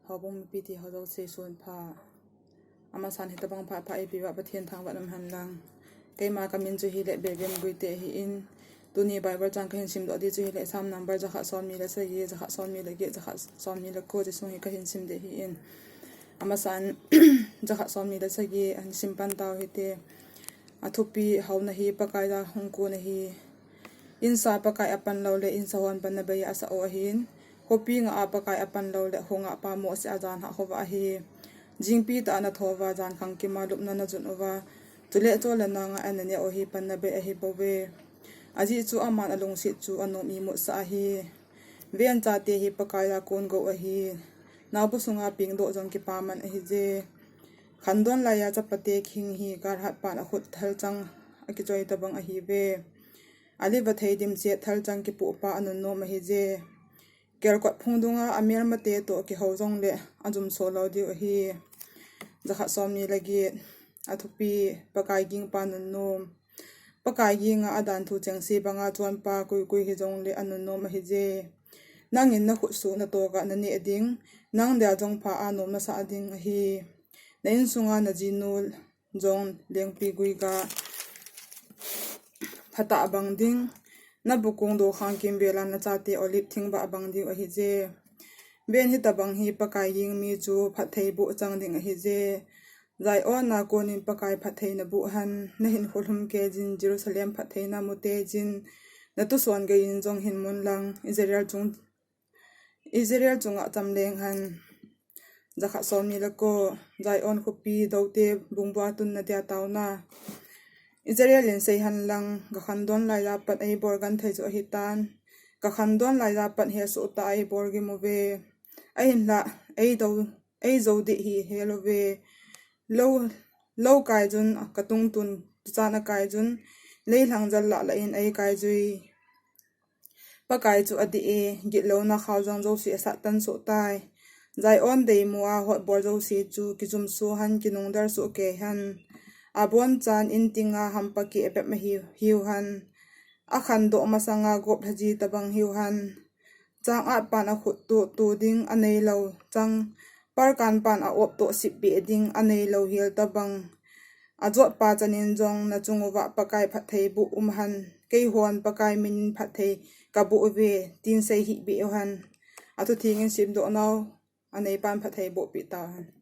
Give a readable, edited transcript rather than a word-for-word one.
hawbong piti hazo se sun pha ama san hitabang pha pha biwa pathian thang wa nam han lang keima kamin chu hi le beben buite hi in tuni bible chang kahin sim do di chu hi le sam number ja kha son mi la se ye ja kha son mi la ge ja kha son mi la ko ji sung hi kahin sim de hi in ama san ja kha son mi la se ge an sim pan taw hi te athupi hauna hi pakai da hungku na hi in sa pakai apan lo le in sawan pan na bai asa o hin kopi nga apakai apan lo le honga pa mo se ajan ha howa hi jingpi ta na thowa jan khang ki ma lup na na jun owa tule to la na nga anane o hi pan na be a hi bowe aji chu aman along si chu anomi mo sa hi ven cha te hi pakaya kon go a hi na bu sunga ping do jong ki pa man a hi je khandon la ya chapate khing hi kar hat pa na khut thal chang aki choi tabang a hi be ali ba thei dim che thal chang ki pu pa anon no ma hi je kerkot phungdunga amer mate to ki hojong le ajum solo di hi zakha somni lagi athupi pakai ging panun nom pakai ging adan thu changsi banga chuan pa kui kui hi jong le anun nom hi je nangin na khu su na to ga na ni ading nang da jong pha anom na sa ading hi na in sunga na jinul jong lengpi gui ga phata abang ding na bukung do khang kim bela na chate olip thingba abang di hi je ben hi tabang hi pakai ying mi chu phathei bu chang ding hi je zai on na konin pakai phathei na bu han na hin holhum ke jin jerusalem phathei na mute jin na tu son ge in jong hin mun lang israel chunga chamleng han zakha somi la ko zai on ko pi dote bungwa tun na dia tawna Israelin sei han lang ga khandon lai la pat ai borgan thai zo hitan ga khandon lai la pat he so ta ai borgi move ai la ai zo de hi helove lo kai jun katung tun chana kai jun lei hlang jal la la in ai kai jui pa kai chu adi e git lo na khaw jong zo si sa tan so tai zai on dei muwa hot bor zo si chu kijum su han kinung dar su ke han abon chan intinga hampaki epep ma hiu han akhan do masanga gop haji tabang hiu han chang at pan a khut tu ding anei lo chang par kan pan a op to sip bi ding anei lo hil tabang ajot pa chanin jong na chungwa pakai phathei bu han kei hon pakai min phathei kabu ve tin sei hi bi han atu thingin sim do naw anei pan phathei bo pi ta han